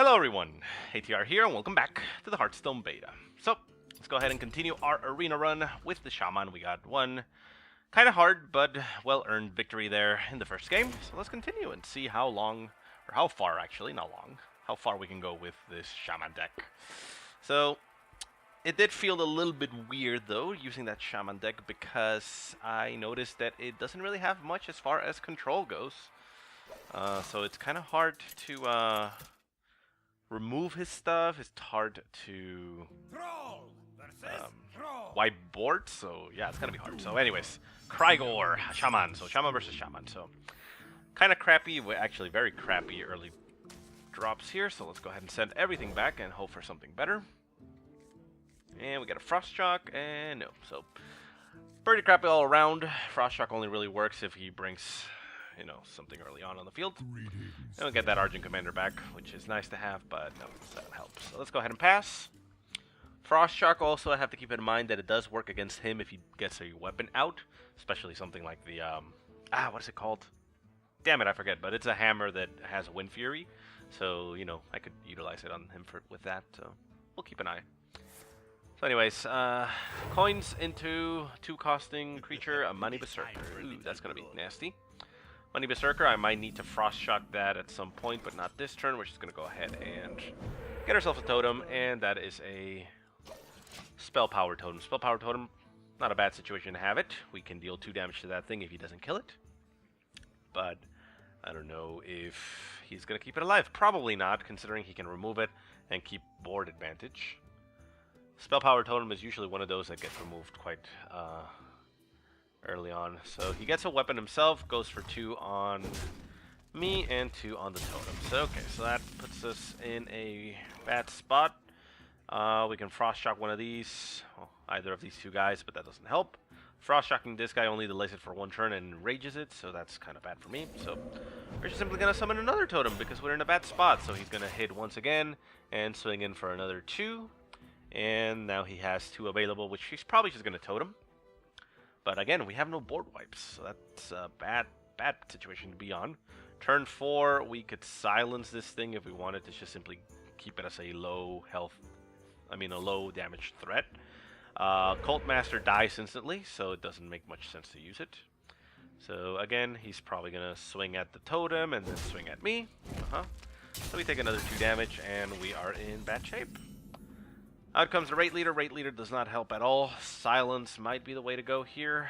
Hello everyone, ATR here, and welcome back to the Hearthstone Beta. So, let's go ahead and continue our arena run with the Shaman. We got one kind of hard, but well-earned victory there in the first game. So let's continue and see how long, or how far actually, not long, how far we can go with this Shaman deck. So, it did feel a little bit weird though, using that Shaman deck, because I noticed that it doesn't really have much as far as control goes. So it's kind of hard to remove his stuff. It's hard to wipe board, so yeah, it's gonna be hard. So anyways, Krygor, Shaman. So Shaman versus Shaman. So kind of crappy, actually very crappy early drops here. So let's go ahead and send everything back and hope for something better. And we got a Frost Shock, and no. So pretty crappy all around. Frost Shock only really works if he brings, you know, something early on the field. And we'll get that Argent Commander back, which is nice to have, but no, that doesn't help. So let's go ahead and pass. Frost Shock also, I have to keep in mind that it does work against him if he gets a weapon out, especially something like the, what is it called? Damn it, I forget, but it's a hammer that has Wind Fury. So, you know, I could utilize it on him with that, so we'll keep an eye. So anyways, coins into 2-costing creature, a Money Berserker. Ooh, that's going to be nasty. Money Berserker, I might need to Frost Shock that at some point, but not this turn. We're just going to go ahead and get ourselves a totem, and that is a Spell Power Totem. Spell Power Totem, not a bad situation to have it. We can deal 2 damage to that thing if he doesn't kill it. But I don't know if he's going to keep it alive. Probably not, considering he can remove it and keep board advantage. Spell Power Totem is usually one of those that gets removed quite early on. So he gets a weapon himself, goes for 2 on me and 2 on the totem. So okay, so that puts us in a bad spot. We can Frost Shock one of these, well, either of these 2 guys, but that doesn't help. Frost Shocking this guy only delays it for 1 turn and rages it, so that's kind of bad for me. So we're just simply going to summon another totem because we're in a bad spot. So he's going to hit once again and swing in for another 2. And now he has 2 available, which he's probably just going to totem. But again, we have no board wipes, so that's a bad situation to be on. Turn 4, we could silence this thing if we wanted to just simply keep it as a low health, a low damage threat. Cult Master dies instantly, so it doesn't make much sense to use it. So again, he's probably going to swing at the totem and then swing at me. So we take another 2 damage, and we are in bad shape. Out comes the Rate Leader. Rate Leader does not help at all. Silence might be the way to go here.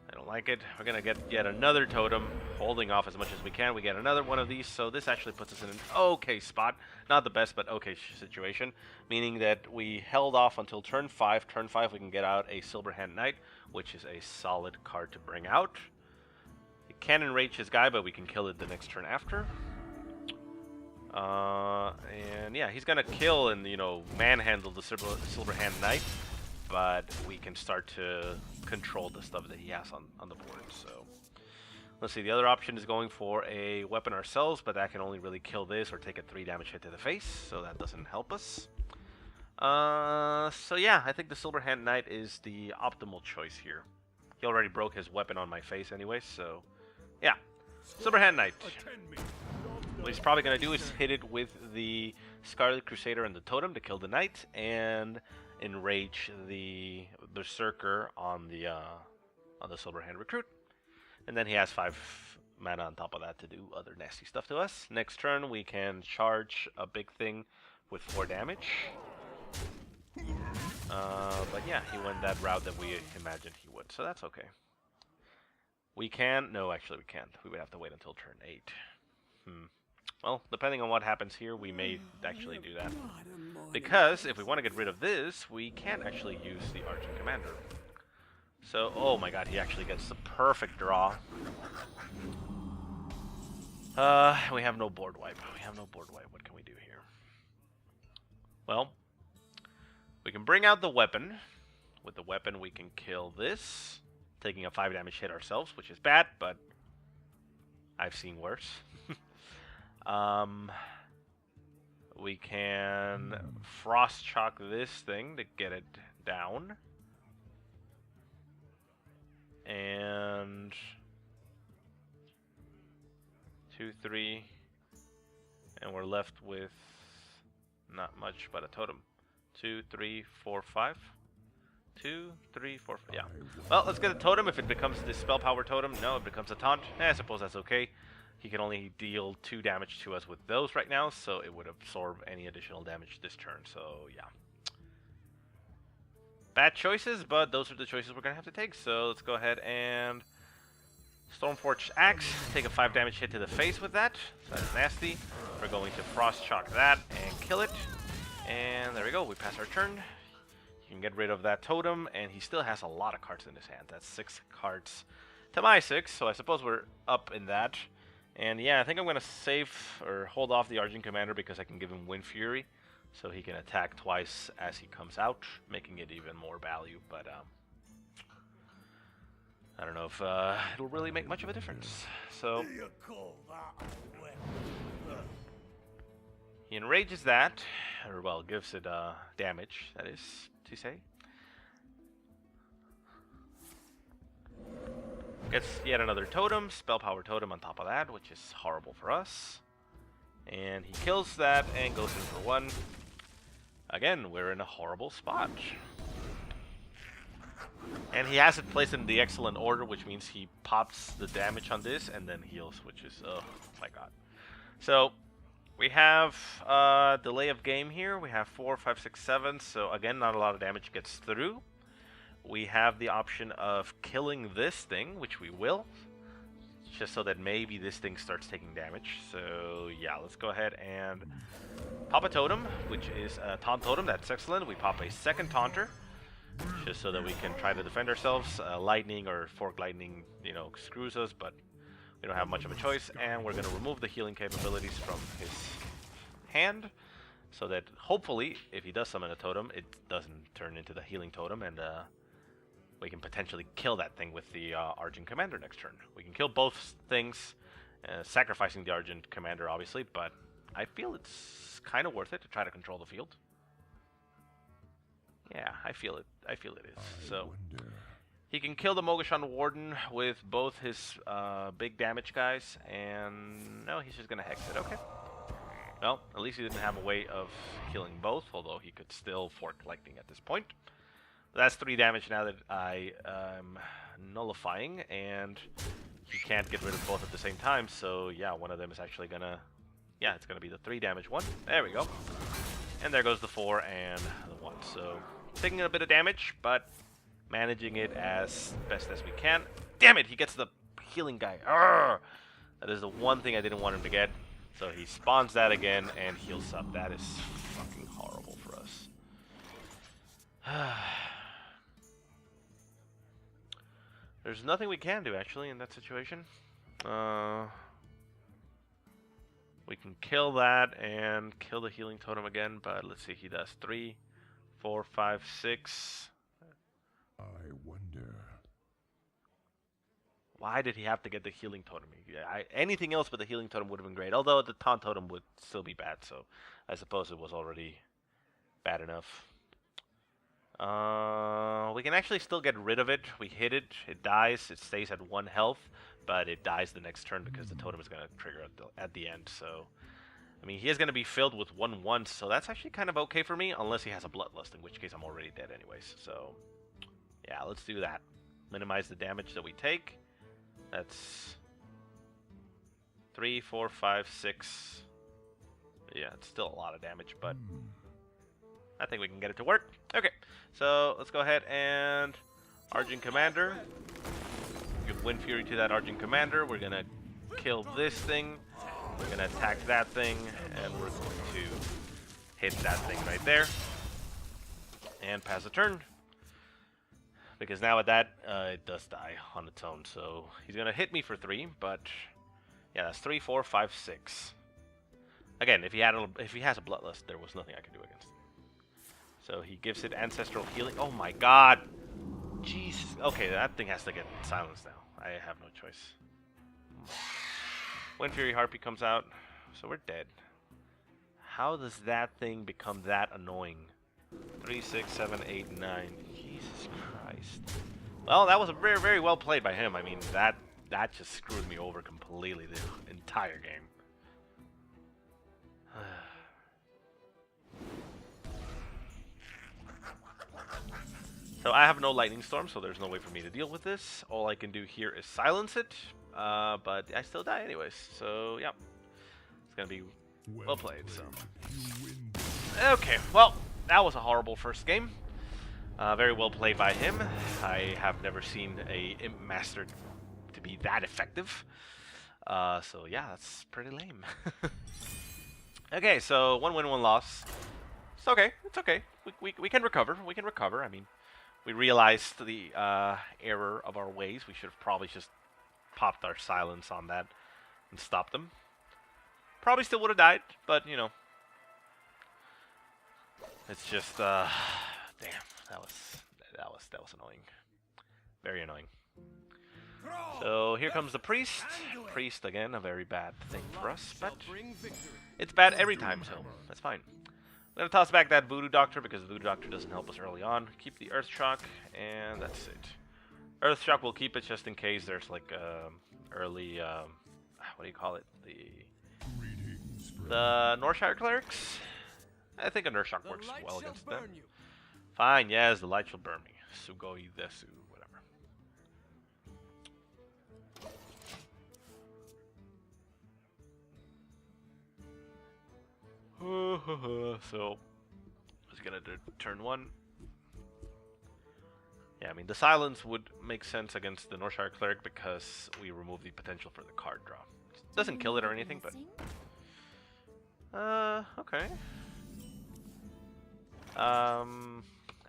I don't like it. We're going to get yet another totem, holding off as much as we can. We get another one of these, so this actually puts us in an okay spot. Not the best, but okay situation. Meaning that we held off until turn 5. Turn 5 we can get out a Silverhand Knight, which is a solid card to bring out. It can enrage his guy, but we can kill it the next turn after. And yeah, he's gonna kill and, you know, manhandle the Silverhand Knight, but we can start to control the stuff that he has on the board. So let's see, the other option is going for a weapon ourselves, but that can only really kill this or take a 3 damage hit to the face, so that doesn't help us. So yeah, I think the Silverhand Knight is the optimal choice here. He already broke his weapon on my face anyway, so yeah, Silverhand Knight. What he's probably going to do is hit it with the Scarlet Crusader and the Totem to kill the Knight, and enrage the Berserker on the Silverhand Recruit. And then he has 5 mana on top of that to do other nasty stuff to us. Next turn, we can charge a big thing with 4 damage. But yeah, he went that route that we imagined he would, so that's okay. We can... No, actually we can't. We would have to wait until turn 8. Well, depending on what happens here, we may actually do that. Because if we want to get rid of this, we can't actually use the Argent Commander. So, oh my god, he actually gets the perfect draw. We have no board wipe. What can we do here? Well, we can bring out the weapon. With the weapon, we can kill this, taking a 5 damage hit ourselves, which is bad, but I've seen worse. We can Frost Shock this thing to get it down. And 2, 3, And we're left with not much but a totem. 2, 3, 4, 5. 2, 3, 4, 5. Yeah. Well, let's get a totem. If it becomes the spell power totem, no, it becomes a taunt. I suppose that's okay. He can only deal 2 damage to us with those right now, so it would absorb any additional damage this turn. So, yeah. Bad choices, but those are the choices we're going to have to take. So, let's go ahead and Stormforged Axe. Take a 5 damage hit to the face with that. So, that's nasty. We're going to Frost Shock that and kill it. And there we go. We pass our turn. You can get rid of that totem, and he still has a lot of cards in his hand. That's 6 cards to my 6, so I suppose we're up in that. And yeah, I think I'm going to save or hold off the Argent Commander because I can give him Wind Fury, so he can attack twice as he comes out, making it even more value. But I don't know if it'll really make much of a difference. So he enrages that, or well, gives it damage, that is to say. Gets yet another totem, spell power totem on top of that, which is horrible for us. And he kills that and goes in for 1. Again, we're in a horrible spot. And he has it placed in the excellent order, which means he pops the damage on this and then heals, which is, oh my god. So, we have delay of game here. We have 4, 5, 6, 7. So again, not a lot of damage gets through. We have the option of killing this thing, which we will, just so that maybe this thing starts taking damage. So yeah, let's go ahead and pop a totem, which is a taunt totem. That's excellent. We pop a second taunter, just so that we can try to defend ourselves. Lightning or fork lightning, you know, screws us, but we don't have much of a choice. And we're going to remove the healing capabilities from his hand, so that hopefully, if he does summon a totem, it doesn't turn into the healing totem, and we can potentially kill that thing with the Argent Commander next turn. We can kill both things, sacrificing the Argent Commander, obviously, but I feel it's kind of worth it to try to control the field. Yeah, I feel it. I feel it is. So he can kill the Mogashan Warden with both his big damage guys, and no, he's just gonna hex it. Okay. Well, at least he didn't have a way of killing both, although he could still fork lightning at this point. That's 3 damage now that I am nullifying, and he can't get rid of both at the same time, so yeah, one of them is actually gonna, yeah, it's gonna be the 3 damage one. There we go. And there goes the 4 and the 1. So taking a bit of damage, but managing it as best as we can. Damn it, he gets the healing guy. Arrgh! That is the one thing I didn't want him to get. So he spawns that again and heals up. That is fucking horrible for us. There's nothing we can do, actually, in that situation. We can kill that and kill the healing totem again, but let's see, he does 3, 4, 5, 6. I wonder. Why did he have to get the healing totem? Anything else but the healing totem would have been great, although the taunt totem would still be bad, so I suppose it was already bad enough. We can actually still get rid of it. We hit it, it dies, it stays at 1 health, but it dies the next turn because the totem is going to trigger at the end. So, I mean, he is going to be filled with 1/1, so that's actually kind of okay for me, unless he has a Bloodlust, in which case I'm already dead anyways. So, yeah, let's do that. Minimize the damage that we take. That's 3, 4, 5, 6. Yeah, it's still a lot of damage, but I think we can get it to work. Okay, so let's go ahead and Argent Commander. Give Wind Fury to that Argent Commander. We're gonna kill this thing. We're gonna attack that thing, and we're going to hit that thing right there and pass the turn. Because now at that, it does die on its own. So he's gonna hit me for 3, but yeah, that's 3, 4, 5, 6. Again, if he has a Bloodlust, there was nothing I could do against him. So he gives it Ancestral Healing. Oh my god! Jesus. Okay, that thing has to get silenced now. I have no choice. Wind Fury Harpy comes out, so we're dead. How does that thing become that annoying? 3, 6, 7, 8, 9. Jesus Christ. Well, that was a very, very well played by him. I mean, that just screwed me over completely the entire game. So I have no lightning storm, so there's no way for me to deal with this. All I can do here is silence it, but I still die anyways. So yeah, it's gonna be well played. So okay, well that was a horrible first game. Very well played by him. I have never seen a Imp Master to be that effective. So yeah, that's pretty lame. Okay, so 1 win, 1 loss. It's okay. It's okay. We can recover. We can recover. I mean, we realized the error of our ways. We should have probably just popped our silence on that and stopped them. Probably still would have died, but you know, it's just damn. That was annoying. Very annoying. So here comes the priest. Priest again, a very bad thing for us, but it's bad every time, so that's fine. I'm gonna toss back that Voodoo Doctor because the Voodoo Doctor doesn't help us early on. Keep the Earth Shock, and that's it. Earth Shock will keep it just in case there's like early what do you call it? The Northshire Clerics. I think a Earth Shock works well against them. Fine, yes, the light shall burn me. Sugoi desu, whatever. So, let's get it to turn 1. Yeah, I mean, the silence would make sense against the Northshire Cleric because we remove the potential for the card draw. It doesn't kill it or anything, but... okay.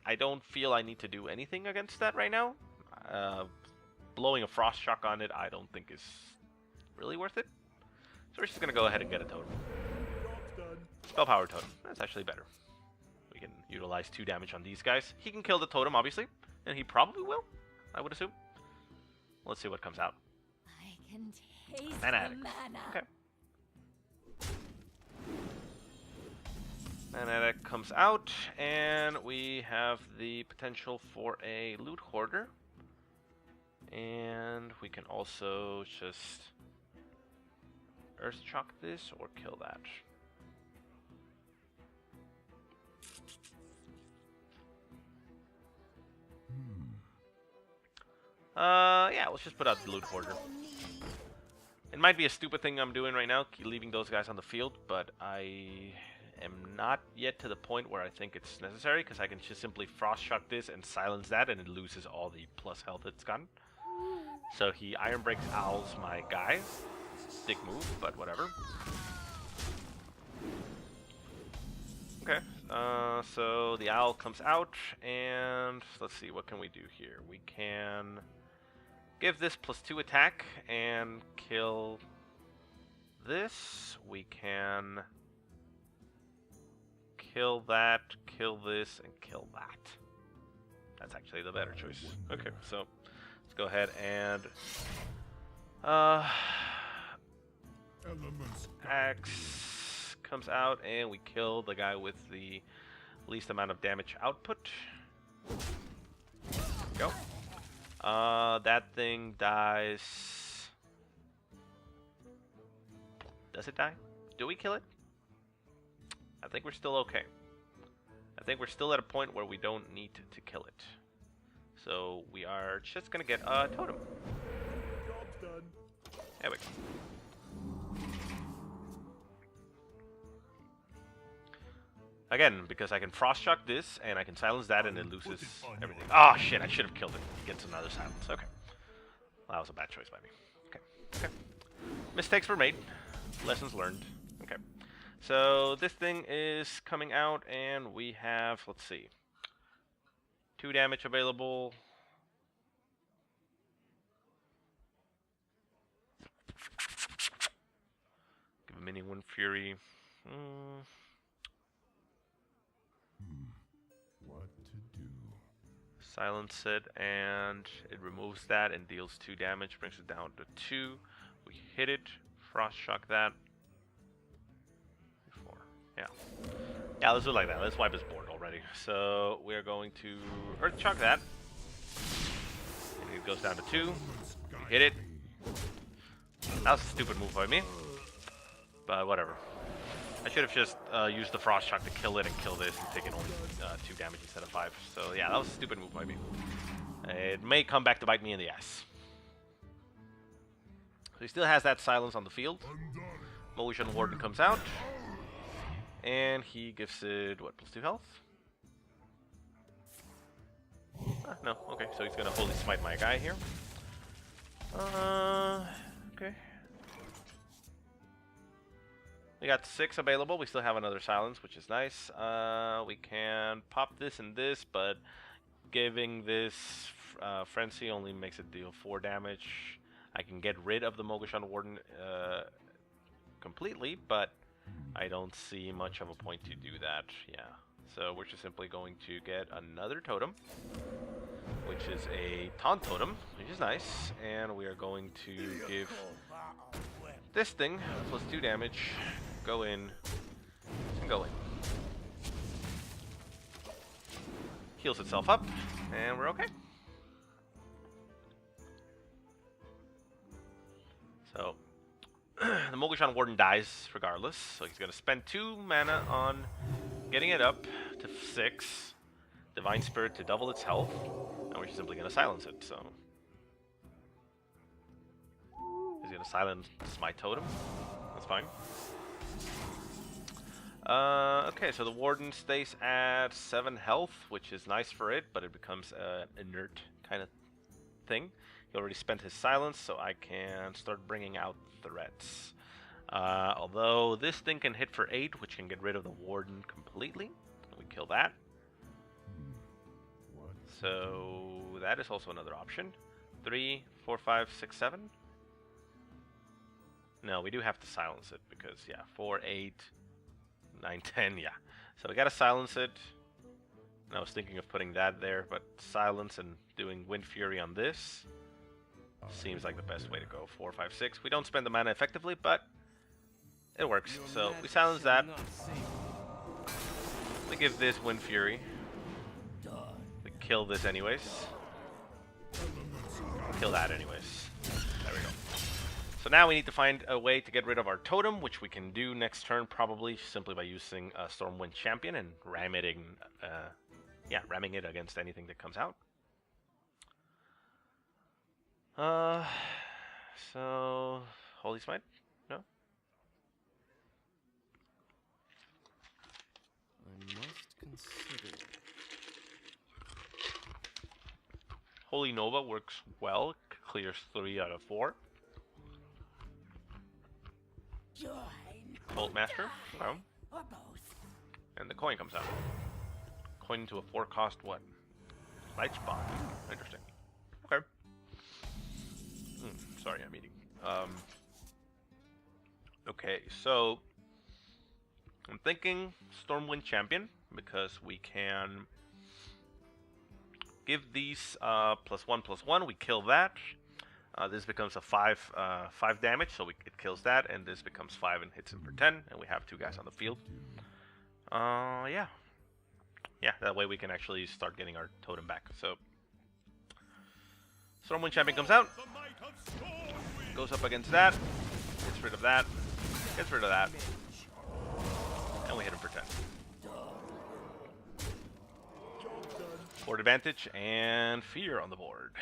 I don't feel I need to do anything against that right now. Blowing a Frost Shock on it, I don't think is really worth it. So we're just gonna go ahead and get a totem. Spell Power Totem. That's actually better. We can utilize 2 damage on these guys. He can kill the totem, obviously, and he probably will, I would assume. Let's see what comes out. I can taste Mana the Addict. mana. Okay. Mana Addict comes out, and we have the potential for a Loot Hoarder. And we can also just Earth Shock this or kill that. Yeah, let's just put out the Loot Hoarder. It might be a stupid thing I'm doing right now, leaving those guys on the field, but I am not yet to the point where I think it's necessary, because I can just simply Frost Shock this and silence that, and it loses all the plus health it's gotten. So he Iron Breaks Owls my guy. Dick move, but whatever. Okay, so the owl comes out, and let's see, what can we do here? We can give this +2 attack and kill this. We can kill that, kill this, and kill that. That's actually the better choice. Okay, so let's go ahead and Axe comes out, and we kill the guy with the least amount of damage output. Go. That thing dies. Does it die? Do we kill it? I think we're still okay. I think we're still at a point where we don't need to kill it. So we are just gonna get a totem. Job's done. There we go. Again, because I can Frost Shock this, and I can silence that, and it loses everything. Oh shit, I should have killed it against another silence. Okay. Well, that was a bad choice by me. Okay. Okay. Mistakes were made. Lessons learned. Okay. So this thing is coming out, and we have, let's see, 2 damage available. Give a mini Wind Fury. What to do? Silence it, and it removes that and deals 2 damage, brings it down to 2. We hit it, Frost Shock that. 4. Yeah. Yeah, let's do it like that. Let's wipe his board already. So we're going to Earth Shock that. And it goes down to 2. We hit it. That was a stupid move by me. But whatever. I should have just used the Frost Shock to kill it and kill this and taken only 2 damage instead of 5. So yeah, that was a stupid move by me. It may come back to bite me in the ass. So he still has that silence on the field. Motion Warden comes out. And he gives it, what, +2 health? No, okay, so he's gonna Holy Smite my guy here. Okay. We got 6 available. We still have another silence, which is nice. We can pop this and this, but giving this Frenzy only makes it deal 4 damage. I can get rid of the Mogushan Warden completely, but I don't see much of a point to do that. Yeah, so we're just simply going to get another totem, which is a taunt totem, which is nice, and we are going to give this thing +2 damage. Go in and go in. Heals itself up, and we're okay. So the Mogushan Warden dies regardless, so he's going to spend 2 mana on getting it up to 6, Divine Spirit to double its health, and we're just simply going to silence it. So he's going to silence my totem. That's fine. Okay, so the Warden stays at 7 health, which is nice for it, but it becomes an inert kind of thing. He already spent his silence, so I can start bringing out threats. Although this thing can hit for 8, which can get rid of the Warden completely. We kill that. So that is also another option. 3, 4, 5, 6, 7. No, we do have to silence it because, yeah, 4, 8, 9, 10, yeah. So we gotta silence it. And I was thinking of putting that there, but silence and doing Wind Fury on this seems like the best way to go. 4, 5, 6. We don't spend the mana effectively, but it works. So we silence that. We give this Wind Fury. We kill this anyways. Kill that anyways. There we go. So now we need to find a way to get rid of our totem, which we can do next turn probably simply by using Stormwind Champion and ramming it against anything that comes out. So Holy Smite? No? I must consider. Holy Nova works well, clears 3 out of 4. Bolt Master, okay. Or both. And the coin comes out. Coin into a 4-cost what? Light Spot. Interesting. Okay. Sorry, I'm eating. Okay, so I'm thinking Stormwind Champion because we can give these +1/+1. We kill that. This becomes a 5 damage, so it kills that, and this becomes 5 and hits him for 10, and we have 2 guys on the field. Yeah, that way we can actually start getting our totem back. So Stormwind Champion comes out, goes up against that, gets rid of that, gets rid of that, and we hit him for 10. Board advantage and fear on the board.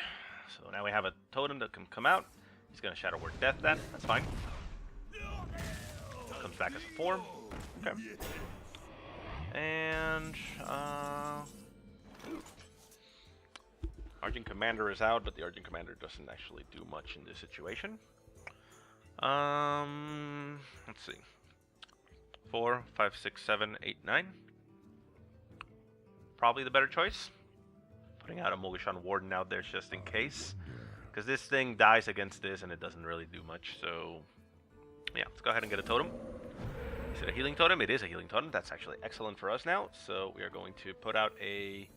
So now we have a totem that can come out. He's going to Shadow Word Death that. That's fine. Comes back as a 4. Okay. And Argent Commander is out, but the Argent Commander doesn't actually do much in this situation. Let's see. 4, 5, 6, 7, 8, 9. Probably the better choice. Putting out a Mogushan Warden out there just in case. Because this thing dies against this and it doesn't really do much. So, yeah, let's go ahead and get a totem. Is it a healing totem? It is a healing totem. That's actually excellent for us now. So we are going to put out a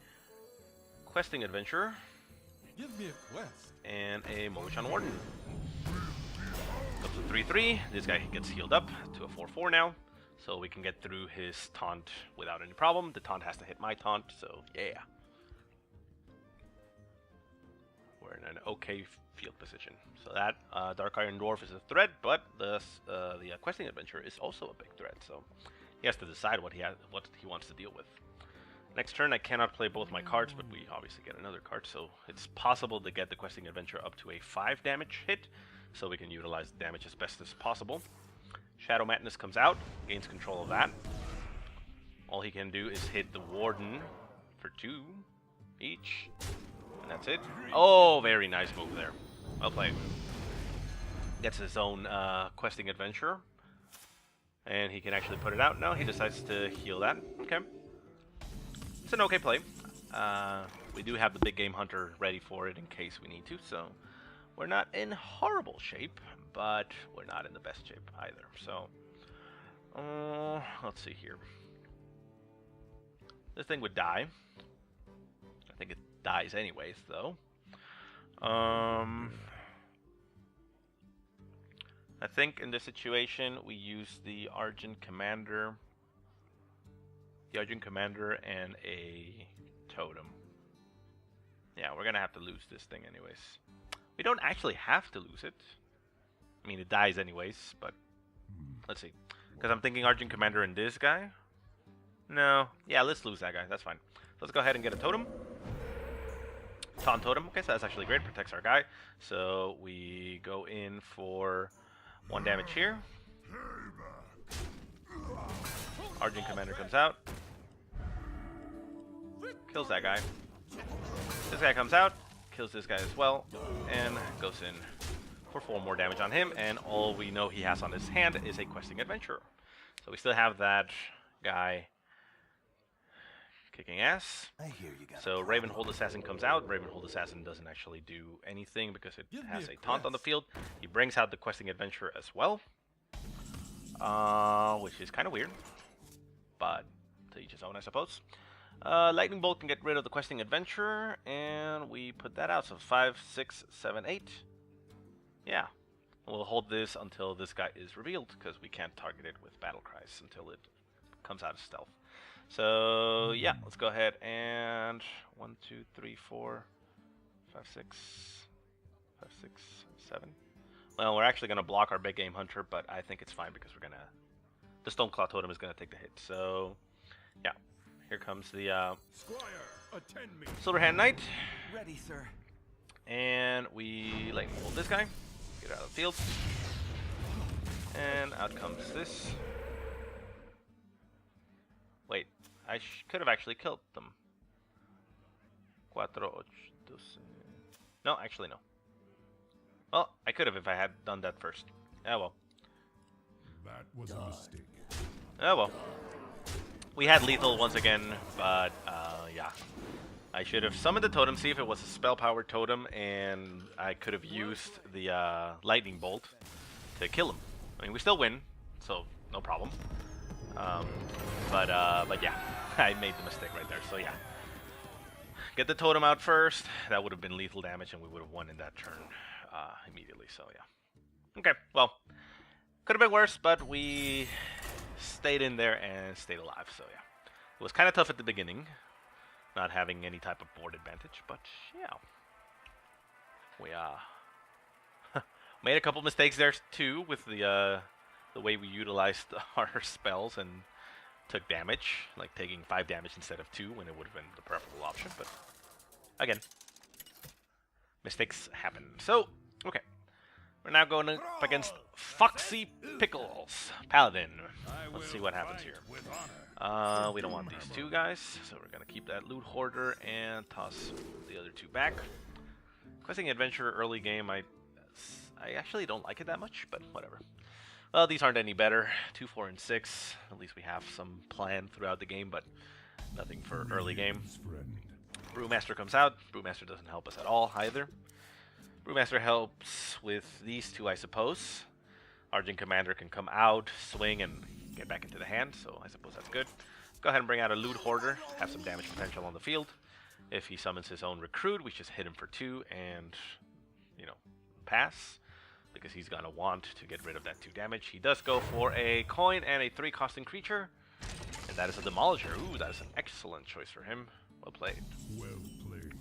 questing adventurer. Give me a quest. And a Mogushan Warden. Comes to 3/3. This guy gets healed up to a 4/4 now. So we can get through his taunt without any problem. The taunt has to hit my taunt, so yeah. We're in an okay field position. So that Dark Iron Dwarf is a threat, but the questing adventure is also a big threat. So He has to decide what he wants to deal with. Next turn, I cannot play both my cards, but we obviously get another card, so it's possible to get the Questing Adventure up to a 5 damage hit, so we can utilize the damage as best as possible. Shadow Madness comes out, gains control of that. All he can do is hit the Warden for 2 each, and that's it. Oh, very nice move there. Well played. Gets his own Questing Adventure, and he can actually put it out. No, he decides to heal that. Okay. It's an okay play. We do have the big game hunter ready for it in case we need to, so we're not in horrible shape, but we're not in the best shape either. So, let's see here. This thing would die. I think it dies anyways, though. I think in this situation we use the Argent Commander. The Argent Commander and a Totem. Yeah, we're gonna have to lose this thing anyways. We don't actually have to lose it. I mean, it dies anyways, but let's see. Because I'm thinking Argent Commander and this guy. No, yeah, let's lose that guy. That's fine. Let's go ahead and get a Totem. Taunt Totem. Okay, so that's actually great. Protects our guy. So we go in for 1 damage here. Argent Commander comes out. Kills that guy. This guy comes out. Kills this guy as well. And goes in for 4 more damage on him. And all we know he has on his hand is a Questing Adventure. So we still have that guy kicking ass. I hear you got So Ravenhold Assassin comes out. Ravenhold Assassin doesn't actually do anything because it has a taunt on the field. He brings out the Questing Adventure as well. Which is kind of weird. But to each his own, I suppose. Lightning Bolt can get rid of the Questing Adventure, and we put that out. So 5, 6, 7, 8. Yeah. We'll hold this until this guy is revealed, because we can't target it with Battle Cries until it comes out of stealth. So, yeah, let's go ahead and 1, 2, 3, 4, 5, 6, 5, 6, 7. Well, we're actually going to block our big game hunter, but I think it's fine because we're going to... The Stoneclaw Totem is going to take the hit. So, yeah. Here comes the Silverhand Knight. ready, sir. And we lightning bolt this guy. Get out of the field. And out comes this. Wait, I could have actually killed them. 4, 8, 12. No, actually no. Well, I could have if I had done that first. Oh well. That was a mistake. Oh well. We had lethal once again, but yeah. I should have summoned the totem, see if it was a spell-powered totem, and I could have used the lightning bolt to kill him. I mean, we still win, so no problem. But yeah, I made the mistake right there, so yeah. Get the totem out first. That would have been lethal damage, and we would have won in that turn immediately, so yeah. Okay, well, could have been worse, but we stayed in there and stayed alive, so yeah. It was kind of tough at the beginning, not having any type of board advantage, but yeah. We made a couple mistakes there too with the way we utilized our spells and took damage, like taking 5 damage instead of 2 when it would have been the preferable option, but again, mistakes happen. So, okay. We're now going up against Foxy Pickles, Paladin. Let's see what happens here. We don't want these 2 guys, so we're going to keep that Loot Hoarder and toss the other 2 back. Questing Adventure early game, I actually don't like it that much, but whatever. Well, these aren't any better. 2, 4, and 6. At least we have some plan throughout the game, but nothing for early game. Brewmaster comes out. Brewmaster doesn't help us at all either. Brewmaster helps with these 2, I suppose. Argent Commander can come out, swing, and get back into the hand, so I suppose that's good. Go ahead and bring out a Loot Hoarder, have some damage potential on the field. If he summons his own Recruit, we just hit him for 2 and, you know, pass, because he's going to want to get rid of that 2 damage. He does go for a coin and a 3-costing creature, and that is a Demolisher. Ooh, that is an excellent choice for him. Well played. Well played.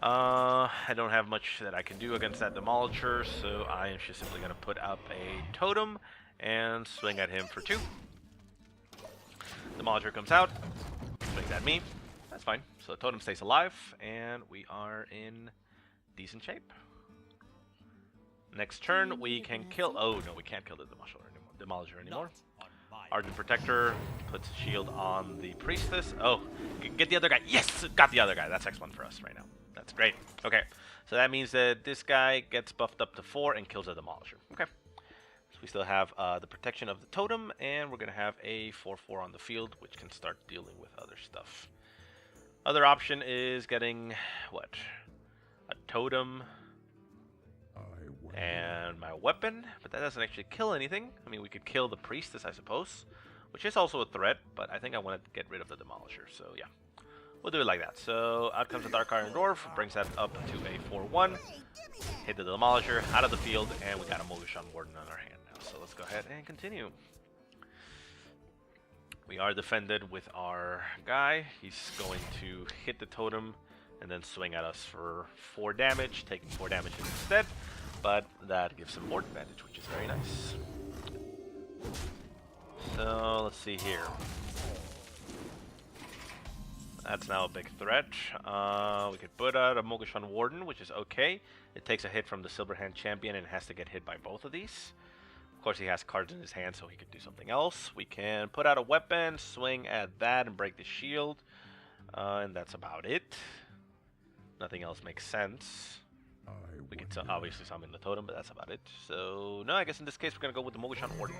I don't have much that I can do against that Demolisher, so I am just simply going to put up a Totem and swing at him for 2. Demolisher comes out, swings at me. That's fine. So the totem stays alive, and we are in decent shape. Next turn, we can kill... Oh, no, we can't kill the Demolisher anymore. Argent Protector puts a shield on the Priestess. Oh, get the other guy. Yes, got the other guy. That's excellent for us right now. That's great. Okay, so that means that this guy gets buffed up to 4 and kills the Demolisher. Okay. So we still have the protection of the totem, and we're going to have a 4/4 on the field, which can start dealing with other stuff. Other option is getting, what? A totem and my weapon, but that doesn't actually kill anything. I mean, we could kill the Priestess, I suppose, which is also a threat, but I think I want to get rid of the Demolisher, so yeah. We'll do it like that. So out comes the Dark Iron Dwarf, brings that up to a 4/1. Hit the Demolisher, out of the field, and we got a Mogashan Warden on our hand now. So let's go ahead and continue. We are defended with our guy. He's going to hit the totem and then swing at us for 4 damage, taking 4 damage instead. But that gives him board advantage, which is very nice. So let's see here. That's now a big threat. We could put out a Mogashan Warden, which is okay. It takes a hit from the Silverhand Champion and has to get hit by both of these. Of course, he has cards in his hand, so he could do something else. We can put out a weapon, swing at that, and break the shield. And that's about it. Nothing else makes sense. We can obviously summon the totem, but that's about it. So, no, I guess in this case we're going to go with the Mogashan Warden.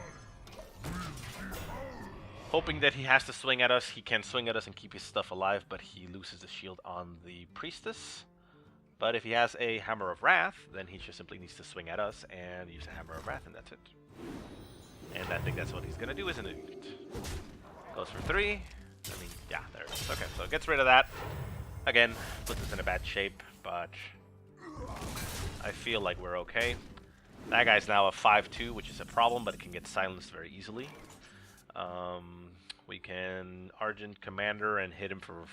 Hoping that he has to swing at us. He can swing at us and keep his stuff alive, but he loses the shield on the Priestess. But if he has a Hammer of Wrath, then he just simply needs to swing at us and use a Hammer of Wrath, and that's it. And I think that's what he's going to do, isn't it? Goes for 3. I mean, yeah, there it is. Okay, so it gets rid of that. Again, puts us in a bad shape, but I feel like we're okay. That guy's now a 5/2, which is a problem, but it can get silenced very easily. We can Argent Commander and hit him for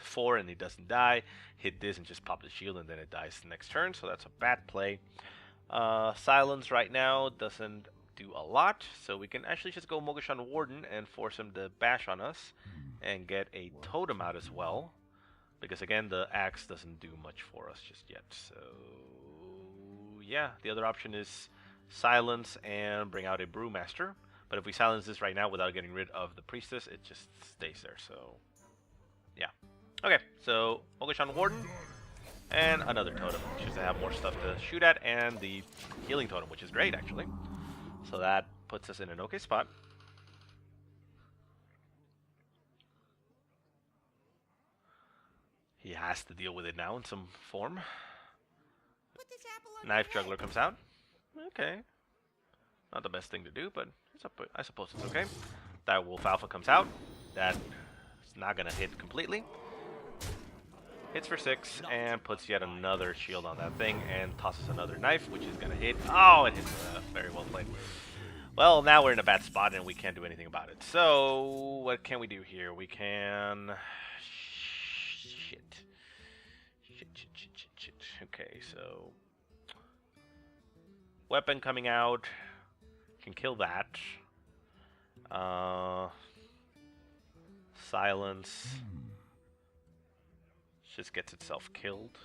4 and he doesn't die. Hit this and just pop the shield and then it dies the next turn, so that's a bad play. Silence right now doesn't do a lot, so we can actually just go Mogashan Warden and force him to bash on us and get a totem out as well. Because again, the axe doesn't do much for us just yet. So yeah, the other option is silence and bring out a Brewmaster. But if we silence this right now without getting rid of the Priestess, it just stays there. So yeah. Okay, so Mogashan Warden and another totem, just to have more stuff to shoot at, and the healing totem, which is great actually. So that puts us in an okay spot. He has to deal with it now in some form. Knife Juggler comes out. Okay. Not the best thing to do, but I suppose it's okay. That Wolf Alpha comes out. That's not going to hit completely. Hits for 6 and puts yet another shield on that thing and tosses another knife, which is going to hit. Oh, it hits. Very well played. Well, now we're in a bad spot and we can't do anything about it. So, what can we do here? We can... Shit. Okay, so... Weapon coming out. Can kill that. Silence. Just gets itself killed.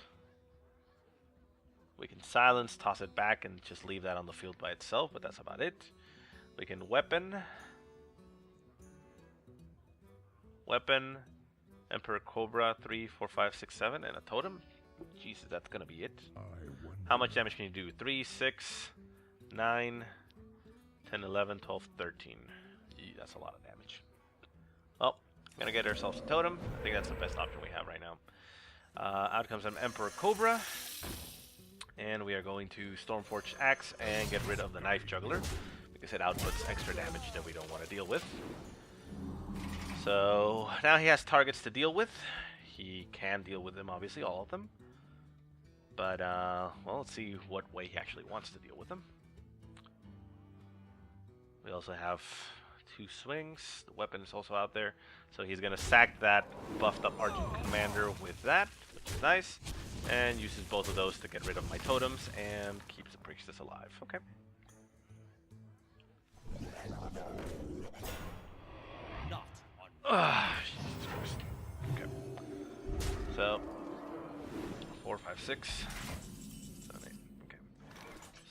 We can silence, toss it back, and just leave that on the field by itself, but that's about it. We can weapon. Weapon. Emperor Cobra, 3, 4, 5, 6, 7, and a totem. Jesus, that's gonna be it. How much damage can you do? 3, 6, 9, 10, 11, 12, 13. Gee, that's a lot of damage. Well, gonna get ourselves a totem. I think that's the best option we have right now. Out comes an Emperor Cobra. And we are going to Stormforge Axe and get rid of the Knife Juggler, because it outputs extra damage that we don't want to deal with. So now he has targets to deal with. He can deal with them, obviously, all of them. But, well, let's see what way he actually wants to deal with them. We also have 2 swings. The weapon is also out there. So he's going to sack that buffed up Argent Commander with that, which is nice. And uses both of those to get rid of my totems and keeps the Priestess alive. Okay. Jesus Christ. Okay. So 4, 5, 6, 7, 8. Okay.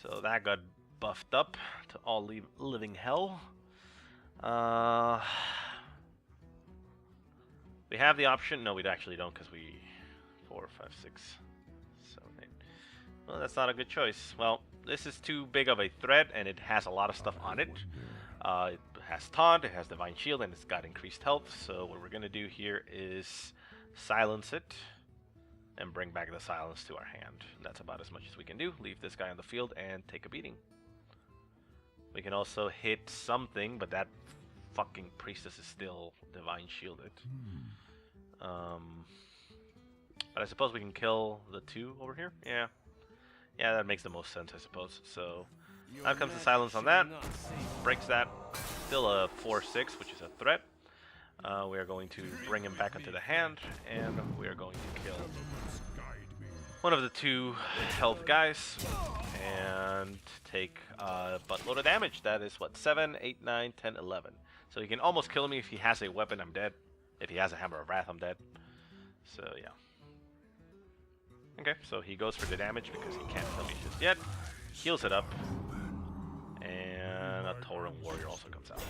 So that got buffed up to all living hell. We have the option. No, we actually don't, because we 4, 5, 6, 7, 8. Well, that's not a good choice. Well, this is too big of a threat, and it has a lot of stuff on it. It has taunt, it has divine shield, and it's got increased health. So what we're gonna do here is silence it and bring back the silence to our hand. That's about as much as we can do. Leave this guy on the field and take a beating. We can also hit something, but that fucking priestess is still divine shielded. But I suppose we can kill the 2 over here. Yeah, that makes the most sense, I suppose. So out comes the silence on that. Breaks that. Still a 4/6, which is a threat. We are going to bring him back into the hand, and we are going to kill one of the 2 health guys and take a buttload of damage. That is what, 7, 8, 9, 10, 11. So he can almost kill me. If he has a weapon, I'm dead. If he has a Hammer of Wrath, I'm dead. So yeah. Okay, so he goes for the damage because he can't kill me just yet. Heals it up. And a Tauren Warrior also comes out.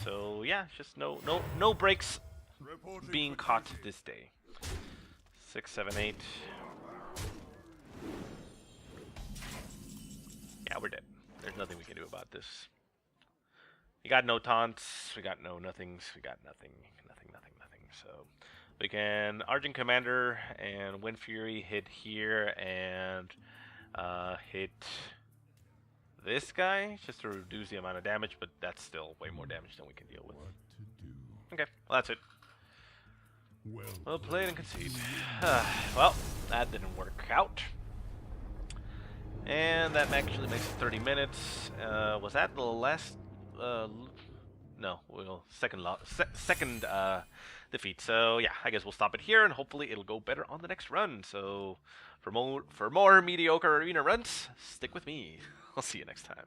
So yeah, just no breaks being caught this day. 6, 7, 8. Yeah, we're dead. There's nothing we can do about this. We got no taunts, we got no nothings, we got nothing. So we can Argent Commander and Wind Fury hit here and hit this guy just to reduce the amount of damage, but that's still way more damage than we can deal with. Okay, well that's it. Well played and concede. Well, that didn't work out. And that actually makes it 30 minutes. Was that the last? No, second defeat. So yeah, I guess we'll stop it here, and hopefully it'll go better on the next run. So for more mediocre arena runs, stick with me. I'll see you next time.